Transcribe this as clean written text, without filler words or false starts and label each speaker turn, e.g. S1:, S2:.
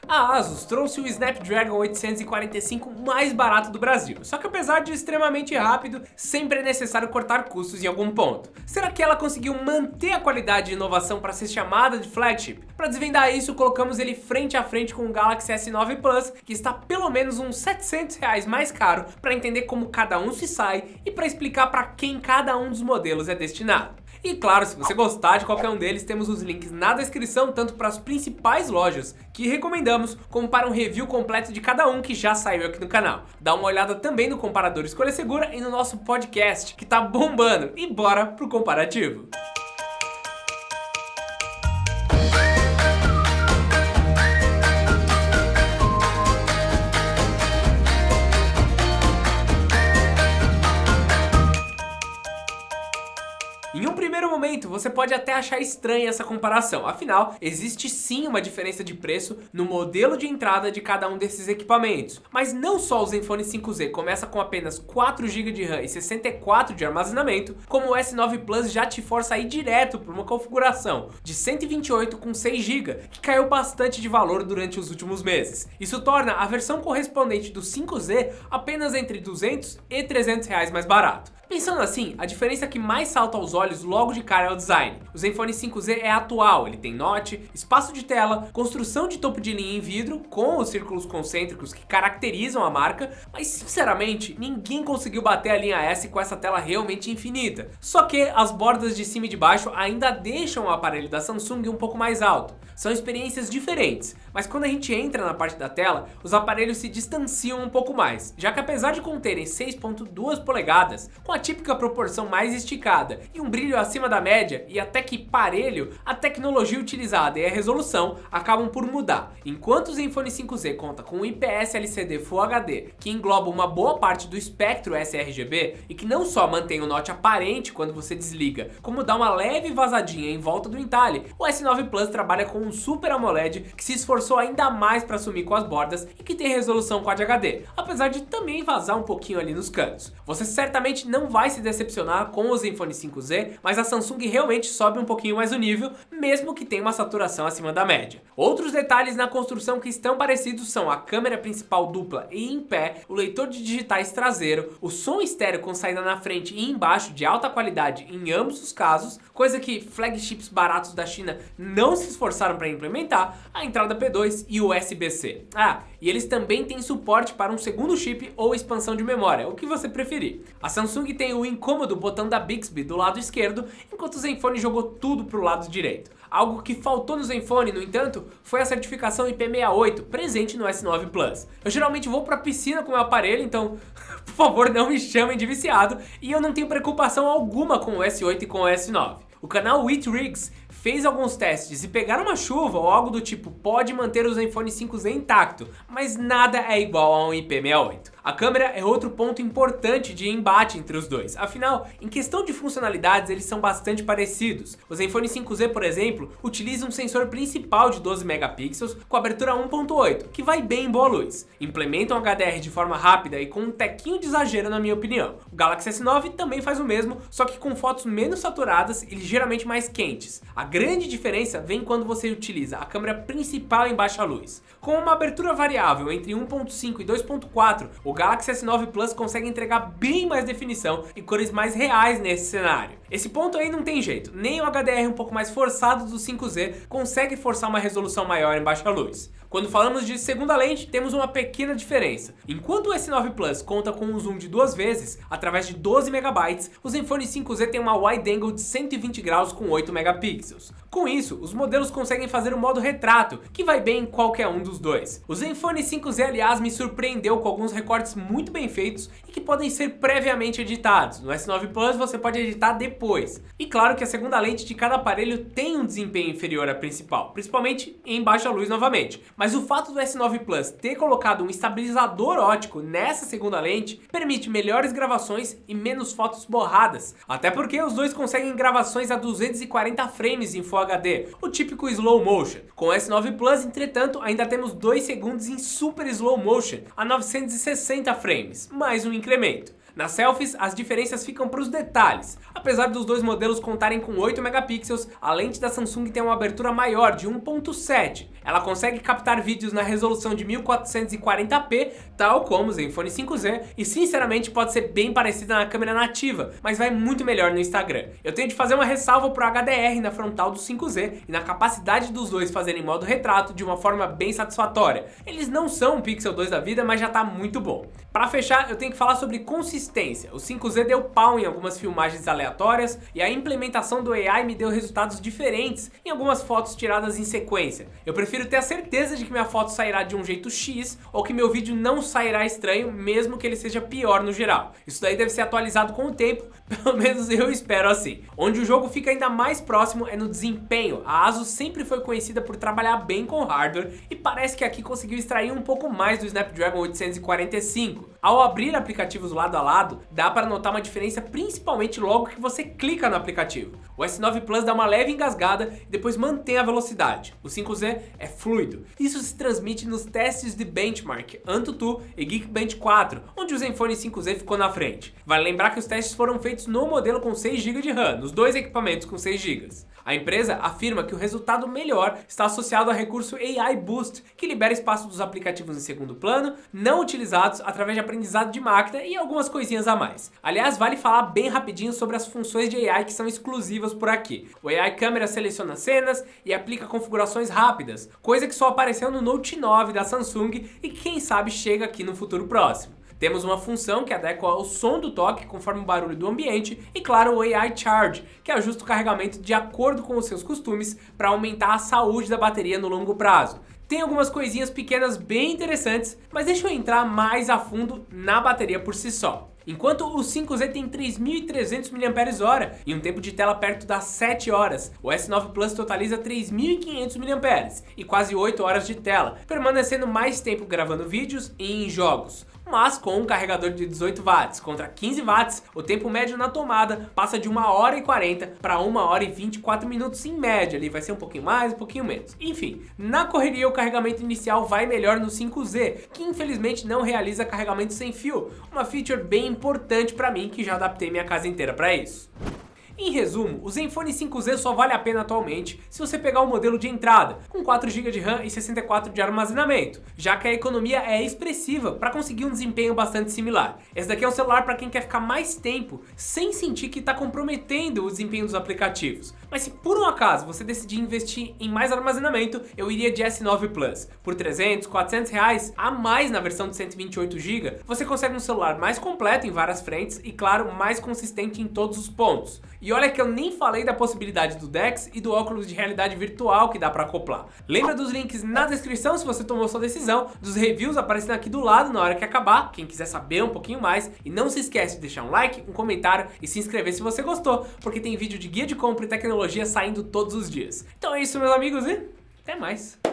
S1: A Asus trouxe o Snapdragon 845 mais barato do Brasil, só que apesar de extremamente rápido, sempre é necessário cortar custos em algum ponto. Será que ela conseguiu manter a qualidade de inovação para ser chamada de flagship? Para desvendar isso, colocamos ele frente a frente com o Galaxy S9 Plus, que está pelo menos uns R$700 mais caro, para entender como cada um se sai e para explicar para quem cada um dos modelos é destinado. E claro, se você gostar de qualquer um deles, temos os links na descrição, tanto para as principais lojas que recomendamos, como para um review completo de cada um que já saiu aqui no canal. Dá uma olhada também no comparador Escolha Segura e no nosso podcast, que tá bombando. E bora pro comparativo! Em um primeiro momento, você pode até achar estranha essa comparação, afinal, existe sim uma diferença de preço no modelo de entrada de cada um desses equipamentos. Mas não só o Zenfone 5Z começa com apenas 4 GB de RAM e 64 de armazenamento, como o S9 Plus já te força a ir direto para uma configuração de 128 com 6 GB, que caiu bastante de valor durante os últimos meses. Isso torna a versão correspondente do 5Z apenas entre 200 e 300 reais mais barato. Pensando assim, a diferença que mais salta aos olhos logo de cara é o design. O Zenfone 5Z é atual, ele tem notch, espaço de tela, construção de topo de linha em vidro, com os círculos concêntricos que caracterizam a marca, mas sinceramente, ninguém conseguiu bater a linha S com essa tela realmente infinita. Só que as bordas de cima e de baixo ainda deixam o aparelho da Samsung um pouco mais alto. São experiências diferentes, mas quando a gente entra na parte da tela, os aparelhos se distanciam um pouco mais, já que apesar de conterem 6.2 polegadas, com a típica proporção mais esticada e um brilho acima da média e até que parelho, a tecnologia utilizada e a resolução acabam por mudar. Enquanto o Zenfone 5Z conta com um IPS LCD Full HD, que engloba uma boa parte do espectro sRGB e que não só mantém o notch aparente quando você desliga, como dá uma leve vazadinha em volta do entalhe, o S9 Plus trabalha com um Super AMOLED que se esforçou ainda mais para assumir com as bordas e que tem resolução Quad HD, apesar de também vazar um pouquinho ali nos cantos. Você certamente não vai se decepcionar com o Zenfone 5Z, mas a Samsung realmente sobe um pouquinho mais o nível, mesmo que tenha uma saturação acima da média. Outros detalhes na construção que estão parecidos são a câmera principal dupla e em pé, o leitor de digitais traseiro, o som estéreo com saída na frente e embaixo de alta qualidade em ambos os casos, coisa que flagships baratos da China não se esforçaram para implementar, a entrada P2 e USB-C. E eles também têm suporte para um segundo chip ou expansão de memória, o que você preferir. A Samsung tem o incômodo botão da Bixby do lado esquerdo, enquanto o Zenfone jogou tudo pro lado direito. Algo que faltou no Zenfone, no entanto, foi a certificação IP68, presente no S9 Plus. Eu geralmente vou pra piscina com o meu aparelho, então, por favor, não me chamem de viciado, e eu não tenho preocupação alguma com o S8 e com o S9. O canal WheatRigs fez alguns testes e pegar uma chuva ou algo do tipo pode manter o Zenfone 5Z intacto, mas nada é igual a um IP68. A câmera é outro ponto importante de embate entre os dois, afinal, em questão de funcionalidades eles são bastante parecidos. O Zenfone 5Z, por exemplo, utiliza um sensor principal de 12 megapixels com abertura 1.8, que vai bem em boa luz. Implementa um HDR de forma rápida e com um tequinho de exagero na minha opinião. O Galaxy S9 também faz o mesmo, só que com fotos menos saturadas e ligeiramente mais quentes. A grande diferença vem quando você utiliza a câmera principal em baixa luz. Com uma abertura variável entre 1.5 e 2.4, o Galaxy S9 Plus consegue entregar bem mais definição e cores mais reais nesse cenário. Esse ponto aí não tem jeito, nem o HDR um pouco mais forçado do 5Z consegue forçar uma resolução maior em baixa luz. Quando falamos de segunda lente, temos uma pequena diferença. Enquanto o S9 Plus conta com um zoom de 2 vezes, através de 12 MB, o Zenfone 5Z tem uma wide angle de 120 graus com 8 megapixels. Com isso, os modelos conseguem fazer o modo retrato, que vai bem em qualquer um dos dois. O Zenfone 5Z, aliás, me surpreendeu com alguns recortes muito bem feitos e que podem ser previamente editados. No S9 Plus você pode editar depois. E claro que a segunda lente de cada aparelho tem um desempenho inferior à principal, principalmente em baixa luz novamente. Mas o fato do S9 Plus ter colocado um estabilizador óptico nessa segunda lente permite melhores gravações e menos fotos borradas. Até porque os dois conseguem gravações a 240 frames em Full HD, o típico slow motion. Com o S9 Plus, entretanto, ainda temos 2 segundos em super slow motion a 960 frames, mais um incremento. Nas selfies, as diferenças ficam para os detalhes. Apesar dos dois modelos contarem com 8 megapixels, a lente da Samsung tem uma abertura maior de 1.7. Ela consegue captar vídeos na resolução de 1440p, tal como o Zenfone 5Z, e sinceramente pode ser bem parecida na câmera nativa, mas vai muito melhor no Instagram. Eu tenho de fazer uma ressalva pro HDR na frontal do 5Z e na capacidade dos dois fazerem modo retrato de uma forma bem satisfatória. Eles não são um Pixel 2 da vida, mas já tá muito bom. Para fechar, eu tenho que falar sobre consistência. O 5Z deu pau em algumas filmagens aleatórias e a implementação do AI me deu resultados diferentes em algumas fotos tiradas em sequência. Eu prefiro ter a certeza de que minha foto sairá de um jeito X ou que meu vídeo não sairá estranho, mesmo que ele seja pior no geral. Isso daí deve ser atualizado com o tempo, pelo menos eu espero assim. Onde o jogo fica ainda mais próximo é no desempenho. A ASUS sempre foi conhecida por trabalhar bem com hardware e parece que aqui conseguiu extrair um pouco mais do Snapdragon 845. Ao abrir aplicativos lado a lado, dá para notar uma diferença principalmente logo que você clica no aplicativo. O S9 Plus dá uma leve engasgada e depois mantém a velocidade. O 5Z é fluido. Isso se transmite nos testes de benchmark AnTuTu e Geekbench 4, onde o Zenfone 5Z ficou na frente. Vale lembrar que os testes foram feitos no modelo com 6 GB de RAM, nos dois equipamentos com 6 GB. A empresa afirma que o resultado melhor está associado ao recurso AI Boost, que libera espaço dos aplicativos em segundo plano, não utilizados através de aprendizado de máquina e algumas coisinhas a mais. Aliás, vale falar bem rapidinho sobre as funções de AI que são exclusivas por aqui. O AI Câmera seleciona cenas e aplica configurações rápidas, coisa que só apareceu no Note 9 da Samsung e que quem sabe chega aqui no futuro próximo. Temos uma função que adequa o som do toque conforme o barulho do ambiente e, claro, o AI Charge, que ajusta o carregamento de acordo com os seus costumes para aumentar a saúde da bateria no longo prazo. Tem algumas coisinhas pequenas bem interessantes, mas deixa eu entrar mais a fundo na bateria por si só. Enquanto o 5Z tem 3.300 mAh e um tempo de tela perto das 7 horas, o S9 Plus totaliza 3.500 mAh e quase 8 horas de tela, permanecendo mais tempo gravando vídeos e em jogos. Mas com um carregador de 18 watts contra 15 watts, o tempo médio na tomada passa de 1 hora e 40 para 1 hora e 24 minutos em média, ali vai ser um pouquinho mais, um pouquinho menos. Enfim, na correria o carregamento inicial vai melhor no 5Z, que infelizmente não realiza carregamento sem fio, uma feature bem importante para mim que já adaptei minha casa inteira para isso. Em resumo, o Zenfone 5Z só vale a pena atualmente se você pegar o modelo de entrada, com 4 GB de RAM e 64 de armazenamento, já que a economia é expressiva para conseguir um desempenho bastante similar. Esse daqui é um celular para quem quer ficar mais tempo sem sentir que está comprometendo o desempenho dos aplicativos. Mas se por um acaso você decidir investir em mais armazenamento, eu iria de S9 Plus. Por 300, 400 reais a mais na versão de 128 GB, você consegue um celular mais completo em várias frentes e, claro, mais consistente em todos os pontos. E olha que eu nem falei da possibilidade do DeX e do óculos de realidade virtual que dá para acoplar. Lembra dos links na descrição se você tomou sua decisão, dos reviews aparecendo aqui do lado na hora que acabar, quem quiser saber um pouquinho mais. E não se esquece de deixar um like, um comentário e se inscrever se você gostou, porque tem vídeo de guia de compra e tecnologia saindo todos os dias. Então é isso, meus amigos, e até mais!